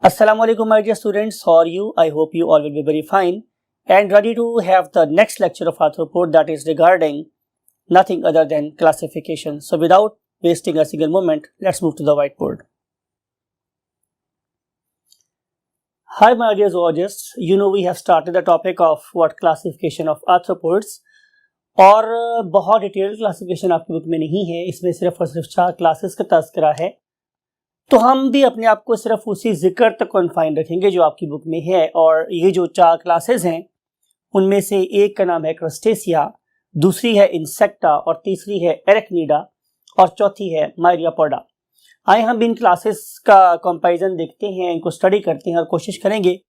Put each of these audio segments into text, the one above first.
Assalamualaikum my dear students, how are you? I hope you all will be very fine and ready to have the next lecture of arthropod that is regarding nothing other than classification. So without wasting a single moment, let's move to the whiteboard. Hi my dear zoologists, you know we have started the topic of what classification of arthropods और बहुत detail classification आपकी book में नहीं है, इसमें सिर्फ और सिर्फ 4 क्लासेस का तस्करा है। तो हम भी अपने आप को सिर्फ उसी जिक्र तक कॉन्फाइन रखेंगे जो आपकी बुक में है। और ये जो 4 क्लासेस हैं उनमें से एक का नाम है क्रस्टेसिया, दूसरी है इंसेक्टा और तीसरी है एरेक्निडा और चौथी है मायरियापोडा। आइए हम इन क्लासेस का कंपैरिजन देखते हैं, इनको स्टडी करते हैं और कोशिश करेंगे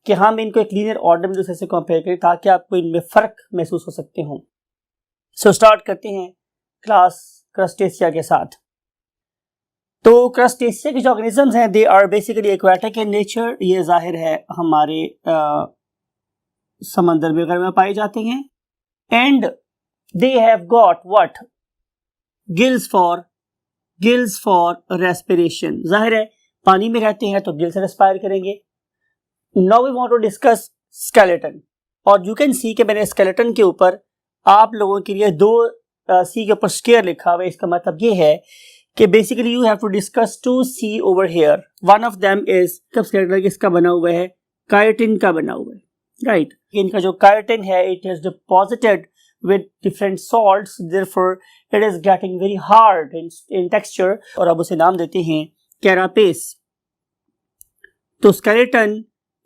कि हम इनको एक लीनियर ऑर्डर में दूसरे से कंपेयर करें ताकि आपको इनमें फ़र्क महसूस हो सकते हों। सो स्टार्ट करते हैं क्लास क्रस्टेसिया के साथ। तो क्रस्टेसिया के जो ऑर्गेनिजम्स हैं they are basically aquatic in nature, ये जाहिर है हमारे समंदर वगैरह में पाए जाते हैं। And they have got what gills for respiration, जाहिर है पानी में रहते हैं तो गिल से रेस्पायर करेंगे। Now we want to discuss skeleton, और यू कैन सी कि मैंने स्केलेटन के ऊपर आप लोगों के लिए 2 सी के ऊपर स्क्वायर लिखा हुआ है। इसका मतलब ये है कि basically you have to discuss 2 see over here. One of them is skeleton किसका बना हुआ है, काइटिन का बना हुआ है, राइट। इनका जो काइटिन है it is deposited with different salts, therefore it is getting very hard in texture और अब उसे नाम देते हैं carapace। तो skeleton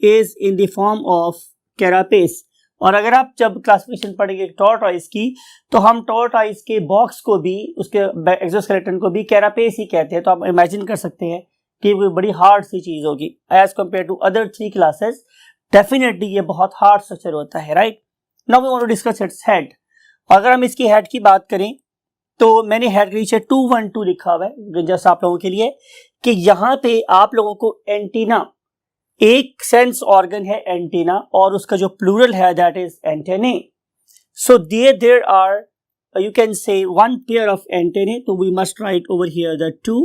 is in the form of carapace। और अगर आप जब क्लासिफिकेशन पढ़ेंगे टॉर्टॉइस की तो हम टॉर्टॉइस के बॉक्स को भी, उसके एक्सोस्केलेटन को भी कैरापेस ही कहते हैं। तो आप इमेजिन कर सकते हैं कि वो बड़ी हार्ड सी चीज होगी as compare to other 3 classes. Definitely ये बहुत हार्ड स्ट्रक्चर होता है, right. Now we want to discuss its head. अगर हम इसकी हेड की बात करें तो मैंने हेड के नीचे 212 लिखा हुआ है जस्ट आप लोगों के लिए कि यहाँ पे आप लोगों को एंटीना, एक सेंस ऑर्गन है एंटीना और उसका जो प्लूरल है that is antennae. So there are you can say 1 pair of antennae, तो we must write over here the 2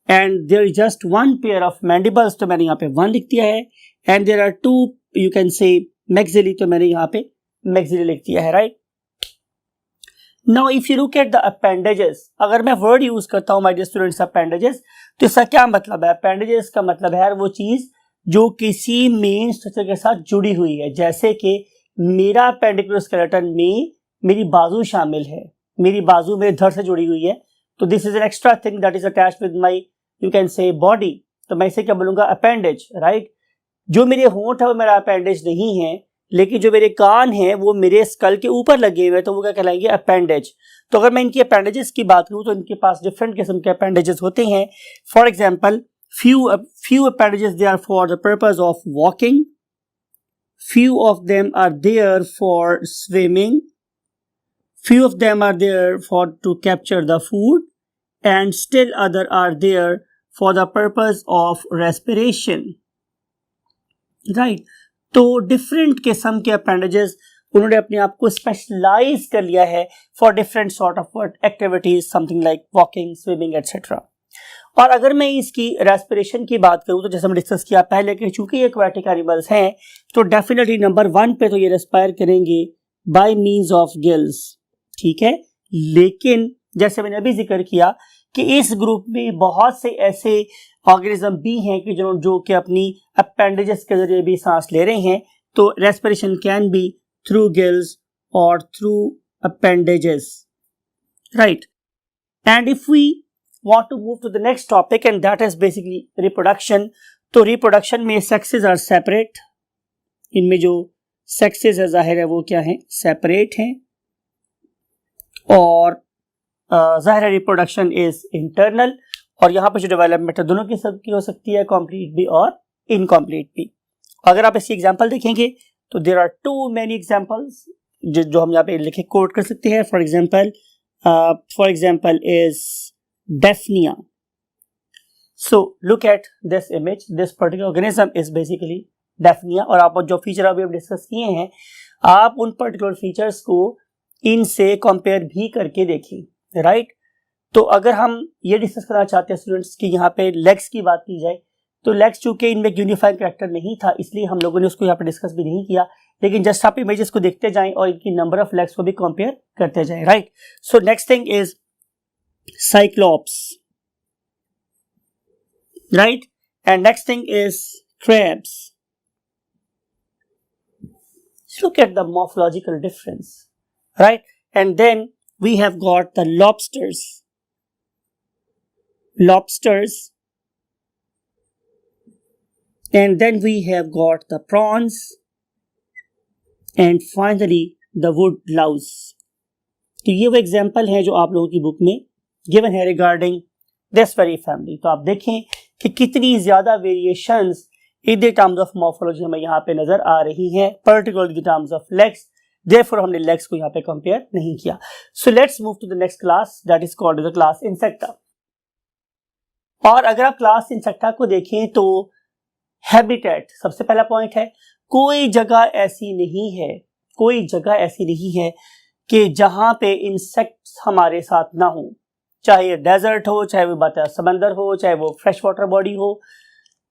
and there is just 1 pair of mandibles, तो मैंने यहाँ पे 1 लिख दिया है। And there are 2 you can say maxillae, तो मैंने यहाँ पे मैक्सिली लिख दिया है, right. Now if you look at the appendages, अगर मैं वर्ड यूज करता हूँ माय डियर स्टूडेंट्स अपेंडेजेस, तो इसका क्या मतलब है। अपेंडेजेस का मतलब है वो चीज जो किसी मेन स्ट्रक्चर के साथ जुड़ी हुई है। जैसे कि मेरा अपेंडिकुलर स्केलेटन में मेरी बाजू शामिल है, मेरी बाजू मेरे धड़ से जुड़ी हुई है, तो this is an extra thing that is attached with my you can से बॉडी, तो मैं इसे क्या बोलूंगा, अपेंडेज, राइट। जो मेरे होंठ है वो मेरा अपेंडेज नहीं है, लेकिन जो मेरे कान हैं वो मेरे स्कल के ऊपर लगे हुए हैं, तो वो क्या कहलाएंगे, अपेंडेज। तो अगर मैं इनकी अपेंडेजेस की बात करूं तो इनके पास डिफरेंट किस्म के अपेंडेजेस होते हैं। For example few appendages they are for the purpose of walking, few of them are there for swimming, few of them are there for to capture the food, and still other are there for the purpose of respiration, right। तो different किस्म के appendages उन्होंने अपने आप को specialise कर लिया है for different sort of activities, something like walking, swimming etcetera. और अगर मैं इसकी रेस्पिरेशन की बात करूं तो जैसे हमने डिस्कस किया पहले कि चूंकि ये एक्वाटिक एनिमल्स हैं तो डेफिनेटली नंबर 1 पे तो ये रेस्पायर करेंगे बाय मींस ऑफ गिल्स, ठीक है। लेकिन जैसे मैंने अभी जिक्र किया कि इस ग्रुप में बहुत से ऐसे ऑर्गेनिज्म भी हैं कि जो कि अपनी अपेंडेजेस के जरिए भी सांस ले रहे हैं, तो respiration can be through gills और through appendages, right. And if we want to move to the next topic and that is basically reproduction, तो reproduction में sexes are separate, इनमें जो sexes है जाहिर है वो क्या है, separate हैं। और जाहिर है reproduction is internal, और यहाँ पे जो डेवलपमेंट है दोनों की सबकी हो सकती है, complete भी और incomplete भी। अगर आप इसकी एग्जाम्पल देखेंगे तो there are too many examples जो हम यहाँ पे लिखे कोट कर सकते हैं। for example is Daphnia। So look at this image, this particular organism is basically Daphnia। और आप जो फीचर अभी डिस्कस किए हैं आप उन पर्टिकुलर फीचर्स को इनसे कंपेयर भी करके देखें, राइट। तो अगर हम ये डिस्कस करना चाहते हैं स्टूडेंट्स कि यहाँ पे लेग्स की बात की जाए तो लेग्स चूंकि इनमें यूनिफाइड कैरेक्टर नहीं था इसलिए हम लोगों ने उसको यहाँ पे डिस्कस भी नहीं किया, लेकिन जस्ट आप इमेजेस को देखते जाएं और इनकी नंबर ऑफ लेग्स को भी कंपेयर करते जाएं, right. So next thing is cyclops, right, and next thing is crabs. Look at the morphological difference, right? And then we have got the lobsters. And then we have got the prawns. And finally the wood louse. तो ये वो example है जो आप लोगों की book में given है रिगार्डिंग दिस वेरी फैमिली। तो आप देखें कि कितनी ज्यादा variations in the terms of morphology हमें यहाँ पे नजर आ रही हैं, particularly in terms of legs. Therefore हमने लेग्स को यहाँ पे कंपेयर नहीं किया। So let's move to the next class that is called the class Insecta. और अगर आप क्लास इंसेक्टा को देखें तो हैबिटेट सबसे पहला पॉइंट है। कोई जगह ऐसी नहीं है कि जहां पे इंसेक्ट्स हमारे साथ ना हो, चाहे ये डेजर्ट हो, चाहे वो बात समंदर हो, चाहे वो फ्रेश वाटर बॉडी हो,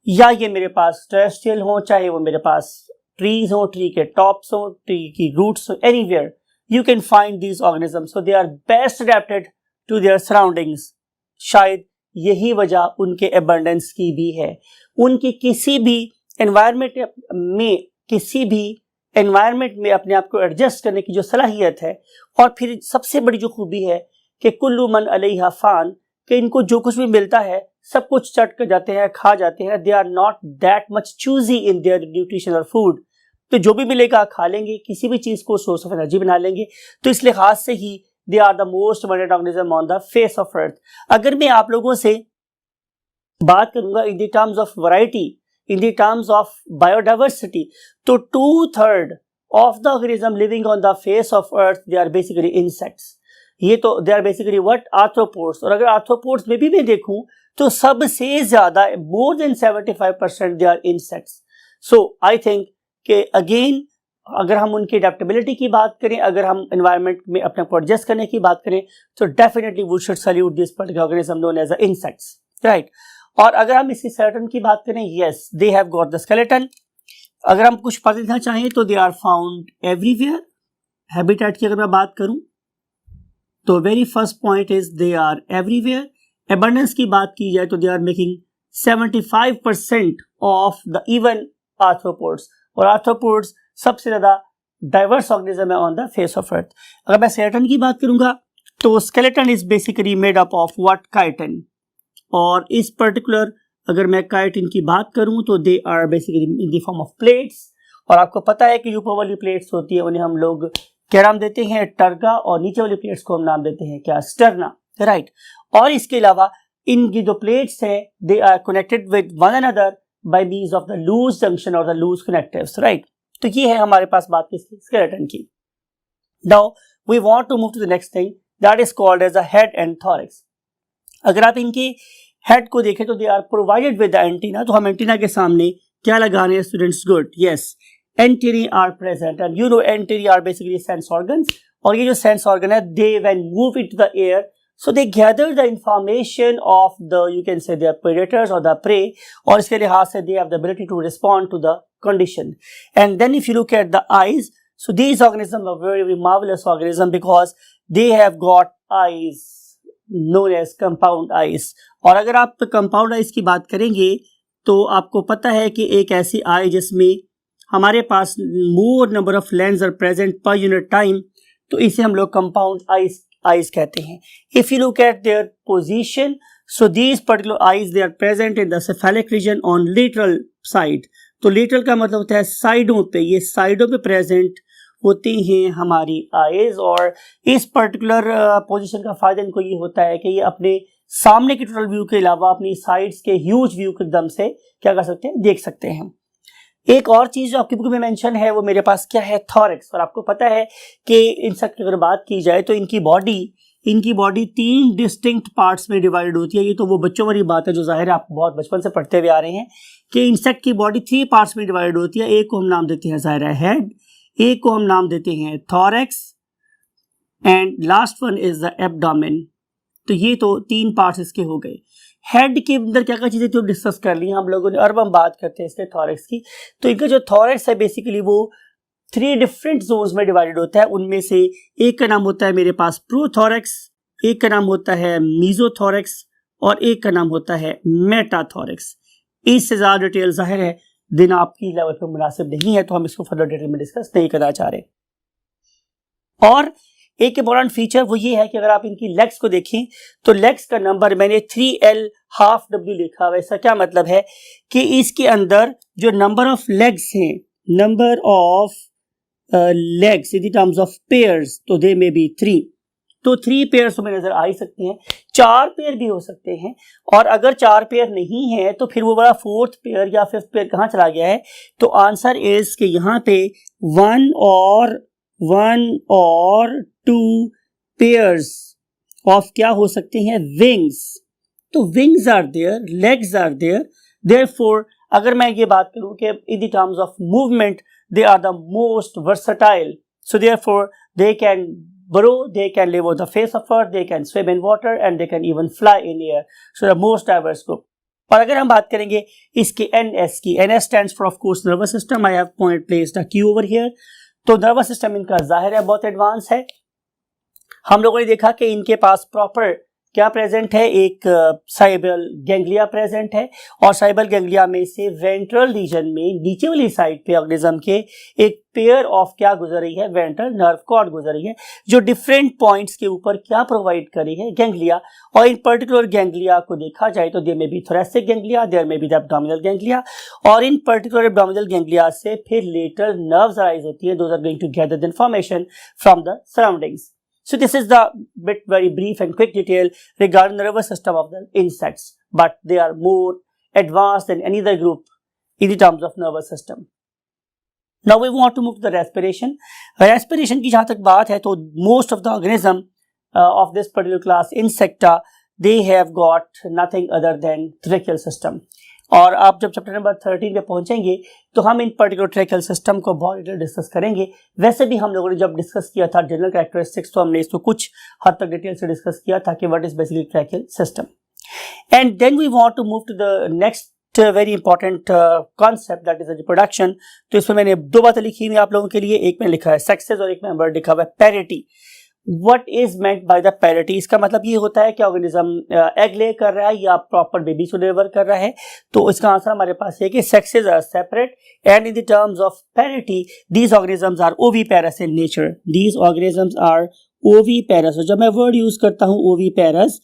या ये मेरे पास टेरेस्ट्रियल हो, चाहे वो मेरे पास ट्रीज हो, ट्री के टॉप्स हो, ट्री की रूट्स हो, anywhere you can find these organisms. So they are best adapted to their surroundings. शायद यही वजह उनके एबंडेंस की भी है। उनकी किसी भी एनवायरमेंट में अपने आप को एडजस्ट करने की जो सलाहियत है, और फिर सबसे बड़ी जो खूबी है कि कुल्लू मन अलैहा फान, कि इनको जो कुछ भी मिलता है सब कुछ चट कर जाते हैं, खा जाते हैं। They are not that much choosy in their nutrition और फूड। तो जो भी मिलेगा खा लेंगे, किसी भी चीज को सोर्स ऑफ एनर्जी बना लेंगे। तो इस लिहाज से ही they are the most abundant organism on the face of earth. अगर मैं आप लोगों से बात करूंगा in the terms of variety, in the terms of biodiversity, तो 2/3 of the organism living on the face of earth they are basically insects. ये तो they are basically what, arthropods. और अगर आर्थ्रोपोड्स में भी मैं देखूं तो सबसे ज्यादा more than 75% they are insects. So I think कि अगेन अगर हम उनकी अडेप्टेबिलिटी की बात करें, अगर हम एनवायरनमेंट में अपने को एडजस्ट करने की बात करें, तो definitely we should salute this particular organism known as insects, right. और अगर हम इसकी स्केलेटन की बात करें, yes they have got the skeleton. अगर हम कुछ पता देना चाहें तो they are found everywhere. Habitat की अगर मैं बात करूं तो very first point is they are everywhere. Abundance की बात की जाए तो they are making 75% of the even arthropods. और आर्थ्रोपोड्स सबसे ज्यादा डाइवर्स ऑर्गेनिज्म है on the face of earth. अगर मैं स्केलेटन की बात करूंगा तो skeleton is basically made up of what, chitin. और इस पर्टिकुलर अगर मैं काइटिन की बात करूं तो they are basically in the form of plates. और आपको पता है कि ऊपर वाली प्लेट्स होती है उन्हें हम लोग क्या नाम देते हैं, टर्गा, और नीचे वाली प्लेट्स को हम नाम देते हैं क्या, स्टर्ना, राइट। और इसके अलावा इनकी जो प्लेट्स है they are connected with one another by means of the loose junction और द लूज कनेक्टिव्स, राइट। तो ये है हमारे पास बात किसकी, स्केलेटन की। Now we want to move to the next thing that is called as the head and thorax. अगर आप इनके हेड को देखें तो they are provided with the antenna. तो हम एंटीना के सामने क्या लगा रहे हैं students, good, yes, antennae are present, and you know antennae are basically sense organs. और ये जो sense organ है, they when move into the air, so they gather the information of the, you can say, their predators or the prey, और इसके लिहाज से they have the ability to respond to the condition. And then if you look at the eyes, so these organisms are very, very marvelous organism because they have got eyes known as compound eyes. और अगर आप compound eyes की बात करेंगे तो आपको पता है कि एक ऐसी आई जिसमें हमारे पास more number of lens are present per unit time, तो इसे हम लोग कंपाउंड आईज कहते हैं। If you look at their position, so these particular eyes they are present in the cephalic region on lateral side. तो lateral का मतलब होता है साइडों पे, ये साइडों पे प्रेजेंट होती हैं हमारी आईज। और इस पर्टिकुलर पोजीशन का फायदा इनको ये होता है कि ये अपने सामने के टोटल व्यू के अलावा अपनी साइड्स के ह्यूज व्यू के एकदम से क्या कर सकते हैं, देख सकते हैं। एक और चीज जो आपकी बुक में मेंशन है वो मेरे पास क्या है, थॉरैक्स। और आपको पता है कि इंसेक्ट की अगर बात की जाए तो इनकी बॉडी 3 डिस्टिंक्ट पार्ट्स में डिवाइड होती है। ये तो वो बच्चों वाली बात है जो जाहिर है आप बहुत बचपन से पढ़ते हुए आ रहे हैं कि इंसेक्ट की बॉडी 3 पार्ट्स में डिवाइड होती है। एक को हम नाम देते हैं जाहिर है हेड, एक को हम नाम देते हैं thorax, and last one is the abdomen. तो ये तो 3 पार्ट्स इसके हो गए। हेड के अंदर क्या क्या चीजें तो डिस्कस कर ली हम लोगों ने, और अब हम बात करते हैं इसके थॉरेक्स की। तो इनका जो थॉरेक्स है बेसिकली वो 3 डिफरेंट जोन्स में डिवाइडेड होता है। उनमें से एक का नाम होता है मेरे पास प्रोथॉरेक्स, एक का नाम होता है मीजोथॉरेक्स और एक का नाम होता है मेटाथॉरेक्स। इससे ज्यादा डिटेल जाहिर है दिन आपकी लेवल पर मुनासिब नहीं है, तो हम इसको फर्दर डिटेल में डिस्कस नहीं करना चाह रहे। और एक इंपॉर्टेंट फीचर वो ये है कि अगर आप इनकी लेग्स को देखें तो लेग्स का नंबर मैंने 3L12W लिखा हुआ। इसका क्या मतलब है कि इसके अंदर जो नंबर ऑफ लेग्स हैं, number of legs in terms of pairs, तो दे मे बी 3। तो 3 पेयर्स हमें नजर आ ही सकते हैं, 4 पेयर भी हो सकते हैं। और अगर 4 पेयर नहीं है तो फिर वो बड़ा 4th पेयर या 5th पेयर कहाँ चला गया है? तो आंसर इज कि यहाँ पे 1 और 2 पेयर्स ऑफ क्या हो सकते हैं? विंग्स। तो wings are there, legs are there, therefore अगर मैं ये बात करूं कि in the terms of movement they are the most versatile, so therefore they can burrow, they can live on the face of earth, they can swim in water and they can even fly in air. So the most diverse group. और अगर हम बात करेंगे इसके NS की, NS stands for of course nervous system. I have placed a Q over here. तो nervous system इनका जाहिर है बहुत एडवांस है। हम लोगों ने देखा कि इनके पास प्रॉपर क्या प्रेजेंट है? एक साइबल गैंग्लिया प्रेजेंट है, और साइबल गैंग्लिया में से वेंट्रल रीजन में नीचे वाली साइड पे ऑर्गेनिज्म के एक पेयर ऑफ क्या गुजर रही है? वेंट्रल नर्व कॉर्ड गुजर रही है, जो डिफरेंट पॉइंट्स के ऊपर क्या प्रोवाइड कर रही है? गैंग्लिया। और इन पर्टिकुलर गैंग्लिया को देखा जाए तो देयर में भी थोरेसिक गैंग्लिया, देयर में भी द एब्डोमिनल गैंग्लिया, और इन पर्टिकुलर एब्डोमिनल गैंग्लिया से फिर लेटर नर्व्स अराइज होती है। Those are going to gather the information from the surroundings. So this is the bit very brief and quick detail regarding the nervous system of the insects, but they are more advanced than any other group in the terms of nervous system. Now we want to move to the respiration. Respiration की जहाँ तक बात है तो most of the organism of this particular class insecta, they have got nothing other than tracheal system. और आप जब chapter number 13 पे पहुंचेंगे तो हम इन पर्टिकुलर ट्रैकियल सिस्टम को बहुत डिटेल डिस्कस करेंगे। वैसे भी हम लोगों ने जब डिस्कस किया था जनरल कैरेक्टरिस्टिक्स, तो हमने इसको कुछ हद तक डिटेल से डिस्कस किया था कि what is basically tracheal system. And then we want to move to the next very important concept, that is the reproduction. तो इसमें मैंने 2 बातें लिखी हुई आप लोगों के लिए, एक में लिखा है सेक्सेस और एक में वर्ड लिखा हुआ है parity. What is meant by the parity? इसका मतलब ये होता है कि ऑर्गेनिज्म एग ले कर रहा है या प्रॉपर बेबी को डिलीवर कर रहा है। तो इसका आंसर हमारे पास है कि sexes are separate and in the terms of parity these organisms are oviparous in nature. These organisms are oviparous. जब मैं वर्ड यूज करता हूँ ओविपेरस,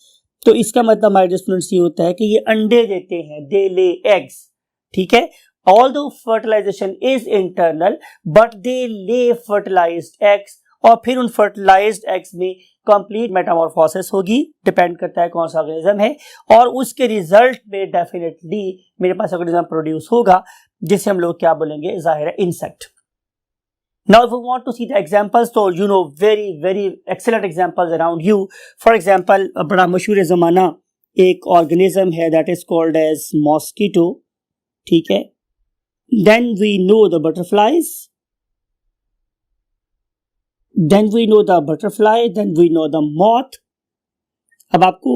तो इसका मतलब हमारे स्टूडेंट्स ये होता है कि ये अंडे देते हैं, दे ले एग्स। ठीक है, although fertilization is internal but they lay fertilized eggs, और फिर उन फर्टिलाइज्ड एग्स में कंप्लीट मेटामॉर्फोसिस होगी, डिपेंड करता है कौन सा ऑर्गेनिज्म है, और उसके रिजल्ट में डेफिनेटली मेरे पास ऑर्गेनिज्म प्रोड्यूस होगा जिसे हम लोग क्या बोलेंगे? जाहिर है insect. Now if you want to see the examples, तो you know very very excellent examples around you. For example बड़ा मशहूर जमाना एक ऑर्गेनिज्म है that is called as mosquito. ठीक है, then we know the butterflies, then we know the butterfly, then we know the moth। अब आपको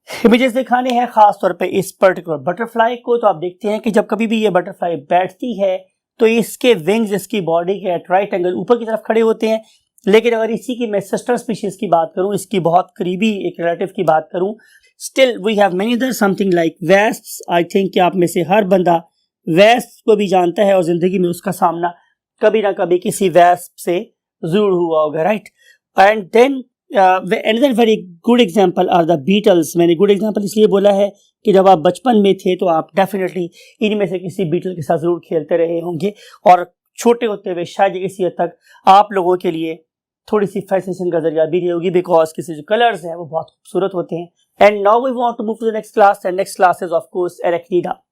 images दिखाने हैं खास तौर पे इस पर्टिकुलर बटरफ्लाई को। तो आप देखते हैं कि जब कभी भी ये बटरफ्लाई बैठती है तो इसके विंग्स इसकी बॉडी के एट राइट एंगल ऊपर की तरफ खड़े होते हैं। लेकिन अगर इसी की मैं सिस्टर स्पीशीज की बात करूं, इसकी बहुत करीबी एक रिलेटिव की बात करूं, still we have many other something like wasps. I think कि आप में से हर बंदा वेस्प को भी जानता है और जिंदगी में उसका सामना कभी ना कभी किसी वेस्प से जरूर हुआ होगा, right. And then another very good example are the beetles. मैंने गुड एग्जांपल इसलिए बोला है कि जब आप बचपन में थे तो आप डेफिनेटली इनमें से किसी बीटल के साथ जरूर खेलते रहे होंगे, और छोटे होते हुए शायद किसी हद तक आप लोगों के लिए थोड़ी सी फैसिनेशन का जरिया भी रही होगी, बिकॉज किसी जो कलर्स हैं वो बहुत खूबसूरत होते हैं। And now we want to move to the next class, and next class is of course Arachnida.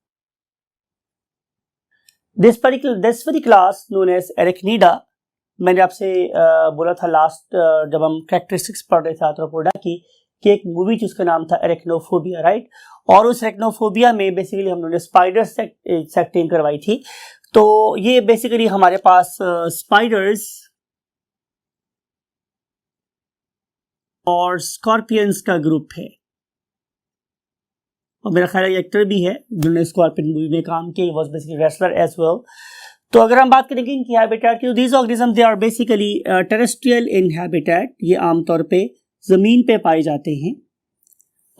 This very class known as Arachnida, मैंने आपसे बोला था लास्ट जब हम कैरेक्टरिस्टिक्स पढ़ रहे थे आर्थ्रोपोडा की, कि एक मूवी जिसका नाम था एरेक्नोफोबिया, राइट। और उस एरेक्नोफोबिया में बेसिकली हम लोगों ने स्पाइडर सेक्टिंग करवाई थी। तो ये बेसिकली हमारे पास स्पाइडर्स और स्कॉर्पियंस का ग्रुप है। और मेरा ख्याल है एक्टर भी है जिन्होंने स्कॉर्पियन मूवी में काम किया, was basically wrestler as well. तो अगर हम बात करेंगे इनकी हैबिटेट की, these organism they are basically terrestrial in habitat, ये आमतौर पे ज़मीन पे पाए जाते हैं।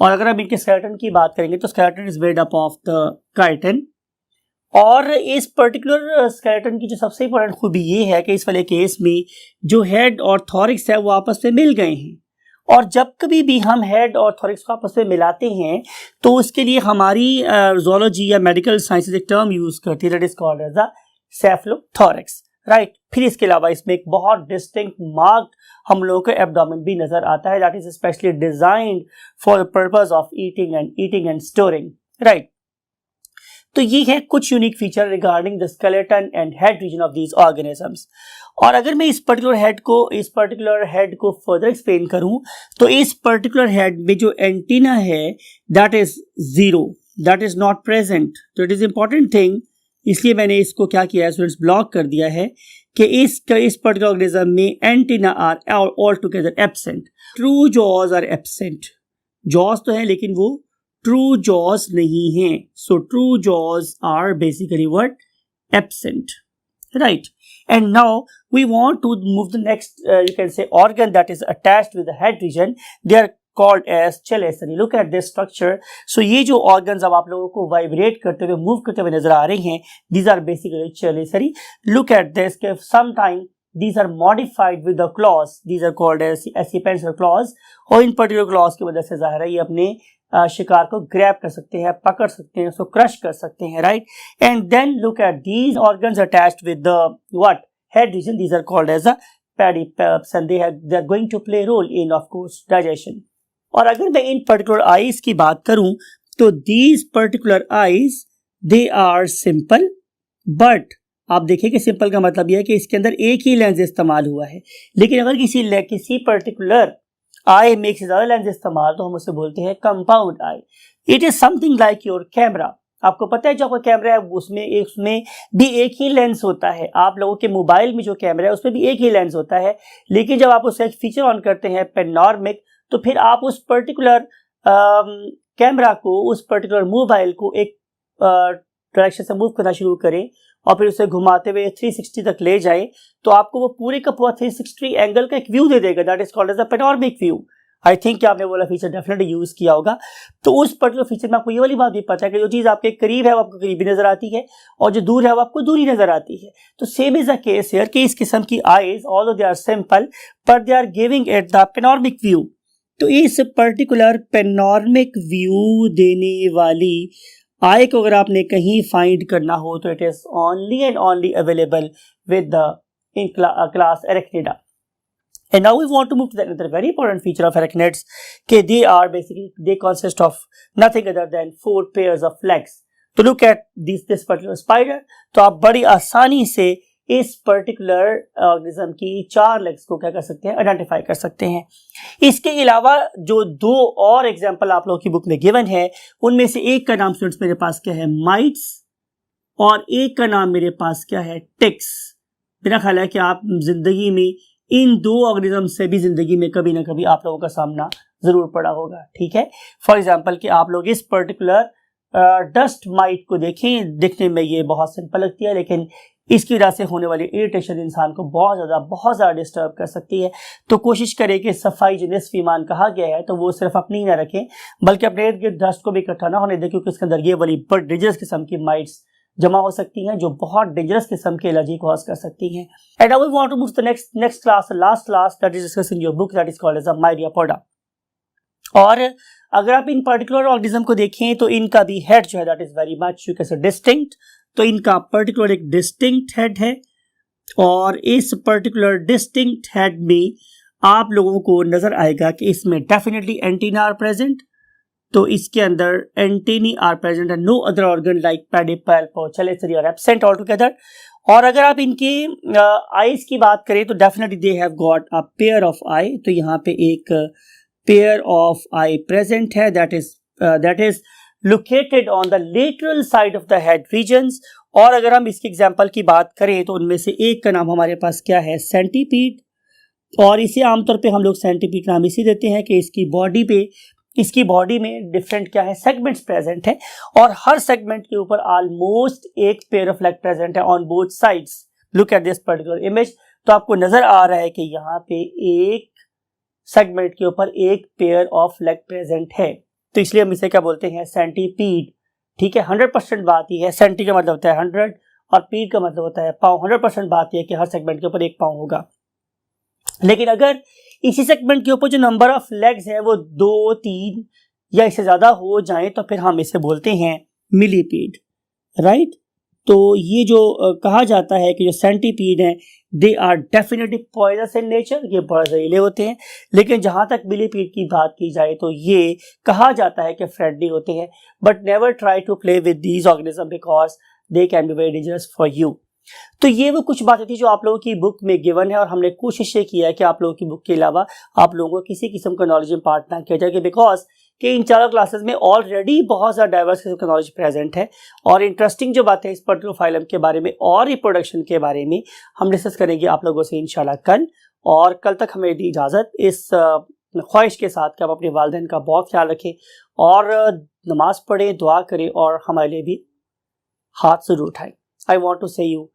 और अगर हम इनके स्केलेटन की बात करेंगे तो skeleton is made up of the chitin, और इस पर्टिकुलर स्केलेटन की जो सबसे इंपॉर्टेंट खूबी ये है कि इस वाले केस में जो हेड और थॉरिक्स है वो आपस में मिल गए हैं, और जब कभी भी हम हेड और थॉरिक्स को आपस में मिलाते हैं तो उसके लिए हमारी ज़ूलॉजी या मेडिकल साइंसेज एक टर्म यूज करती है, that is called as a cephalothorax, right. फिर इसके अलावा इसमें एक बहुत डिस्टिंक्ट मार्क्ड हम लोगों को एब्डोमेन भी नजर आता है, that is specially designed for the purpose of eating and storing, right. तो ये है कुछ unique feature regarding the skeleton and head region of these organisms. और अगर मैं इस पर्टिकुलर हेड को फर्दर एक्सप्लेन करूं तो इस पर्टिकुलर हेड में जो एंटीना है that is zero, that is not present. तो इट इज इंपॉर्टेंट थिंग, इसलिए मैंने इसको क्या किया है, स्टूडेंट्स, ब्लॉक कर दिया है कि इस पर्टिकुलर ऑर्गेनिज्म में antenna are all together absent. True jaws are absent, jaws तो है लेकिन वो ट्रू जॉज नहीं है। So true jaws are basically what, absent, right? And now we want to move the next you can say organ that is attached with the head region. They are called as chelicerae. Look at this structure. So ये जो organs अब आप लोगों को vibrate करते हुए move करते हुए नजर आ रहे हैं, these are basically chelicerae. Look at this, sometime these are modified with the claws. These are called as accipenser claws. और इन particular claws की वजह से जाहिर है ये अपने शिकार को ग्रैब कर सकते हैं, पकड़ सकते हैं, उसको क्रश कर सकते हैं, right. And then look at these organs attached with the what, head region, these are called as a pedipalps and they are going to play role in of course digestion. और अगर मैं इन particular eyes की बात करूं तो these particular eyes they are simple, but आप देखिए कि सिंपल का मतलब यह है कि इसके अंदर एक ही लेंस इस्तेमाल हुआ है, लेकिन अगर किसी पर्टिकुलर आई में एक से ज्यादा लेंस इस्तेमाल तो हम उसे बोलते हैं compound I. It is something like your camera. आपको पता है जो आपका कैमरा है उसमें भी एक ही लेंस होता है। आप लोगों के मोबाइल में जो कैमरा है उसमें भी एक ही लेंस होता है, लेकिन जब आप उसका फीचर ऑन करते हैं पैनोरामिक, तो फिर आप उस पर्टिकुलर कैमरा को, उस पर्टिकुलर मोबाइल को एक डायरेक्शन से मूव करना शुरू करें और फिर उसे घुमाते हुए 360 तक ले जाए, तो आपको वो पूरे का पूरा 360 एंगल का एक व्यू दे देगा, that is called as a panoramic view. I think आपने वो वाला फीचर डेफिनेटली यूज किया होगा। तो उस पर्टिकुलर फीचर में आपको ये वाली बात भी पता है कि जो चीज आपके करीब है वो आपको करीबी नजर आती है और जो दूर है वो आपको दूरी नजर आती है। तो same is the case here कि इस किस्म की eyes although they are simple but they are giving it the panoramic view. तो इस पर्टिकुलर पैनोरामिक व्यू देने वाली आई को अगर आपने कहीं फाइंड करना हो तो it is only and only available with the class Arachnida. And now we want to move to another very important feature of arachnids, that they consist of nothing other than 4 pairs of legs. तो look at this particular spider, तो आप बड़ी आसानी से इस particular organism की 4 legs को क्या कर सकते हैं, आइडेंटिफाई कर सकते हैं। इसके अलावा जो 2 और एग्जांपल आप लोगों की बुक में गिवन है, उनमें से एक का नाम स्टूडेंट्स मेरे पास क्या है, माइट्स, और एक का नाम मेरे पास क्या है, टिक्स। मेरा ख्याल है कि आप जिंदगी में इन 2 ऑर्गेनिज्म से भी जिंदगी में कभी ना कभी आप लोगों का सामना जरूर पड़ा होगा, ठीक है। फॉर एग्जाम्पल कि आप लोग इस पर्टिकुलर डस्ट माइट को देखें, दिखने में ये बहुत सिंपल लगती है, लेकिन इसकी वजह से होने वाली इरिटेशन इंसान को बहुत ज़्यादा डिस्टर्ब कर सकती है। तो कोशिश करें कि सफाई जो निस्फ ईमान कहा गया है तो वो सिर्फ अपनी ही ना रखें, बल्कि अपने इर्द गिर्द डस्ट को भी इकट्ठा ना होने दें, क्योंकि इसके अंदर ये वाली बड़ी डेंजरस किस्म की माइट्स जमा हो सकती हैं जो बहुत डेंजरस किस्म की एलर्जी कॉज कर सकती हैं। And I want to move to the next class, last class that is discussed in your book, that is called as a Myriapoda। और अगर आप इन पर्टिकुलर ऑर्गेनिज्म को देखें तो इनका भी हेड जो है that is very much you can से डिस्टिंक्ट। तो इनका पर्टिकुलर एक डिस्टिंक्ट हेड है, और इस पर्टिकुलर डिस्टिंक्ट हेड में आप लोगों को नजर आएगा कि इसमें डेफिनेटली एंटीना आर प्रेजेंट। तो इसके अंदर antennae are present and no other organ like pedipalp और chelicerae are absent all together. और अगर आप इनकी आईज की बात करें तो definitely they have got a pair of eye. तो यहाँ पे एक पेयर ऑफ आई प्रेजेंट है, that is located on the lateral side of the head regions. और अगर हम इसकी एग्जांपल की बात करें तो उनमें से एक का नाम हमारे पास क्या है, सेंटीपीड। और इसे आमतौर पे हम लोग सेंटीपीड नाम इसी देते हैं कि इसकी बॉडी पे इसकी बॉडी में डिफरेंट क्या है, सेगमेंट्स प्रेजेंट है और हर सेगमेंट के ऊपर ऑलमोस्ट एक पेयर ऑफ लेग प्रेजेंट है on both sides. Look at this particular image. तो आपको नजर आ रहा है कि यहाँ पे एक सेगमेंट के ऊपर एक पेयर ऑफ लेग प्रेजेंट है, तो इसलिए हम इसे क्या बोलते हैं, सेंटीपीड। ठीक है, 100% बात ही है, सेंटी का मतलब होता है 100 और पीड का मतलब होता है पाँव। 100% बात यह है कि हर सेगमेंट के ऊपर एक पाँव होगा। लेकिन अगर इसी सेगमेंट के ऊपर जो नंबर ऑफ लेग्स है वो 2, 3 या इससे ज्यादा हो जाए तो फिर हम इसे बोलते हैं मिलीपीड, राइट। तो ये जो कहा जाता है कि जो सेंटीपीड हैं they are definitely poisonous in nature, ये बहुत जहरीले होते हैं। लेकिन जहां तक मिलीपीड की बात की जाए तो ये कहा जाता है कि फ्रेंडली होते हैं, but never try to play with these organism because they can be very dangerous for you. तो ये वो कुछ बातें थी जो आप लोगों की बुक में गिवन है और हमने कोशिश ये किया है कि आप लोगों की बुक के अलावा आप लोगों को किसी किस्म का नॉलेज इम्पार्ट ना किया जाए, बिकॉज कि इन चारों क्लासेस में ऑलरेडी बहुत ज़्यादा डाइवर्स किस्म का नॉलेज प्रेजेंट है और इंटरेस्टिंग जो बातें इस पर्टिकुलर फाइलम के बारे में और रिप्रोडक्शन के बारे में हम डिस्कस करेंगे आप लोगों से इंशाल्लाह कल। और कल तक हमें दी इजाज़त इस ख्वाहिश के साथ कि आप अपने वालिदैन का बहुत ख्याल रखें और नमाज पढ़ें, दुआ करें और हमारे लिए भी हाथ ज़रूर उठाएं। आई वॉन्ट टू से यू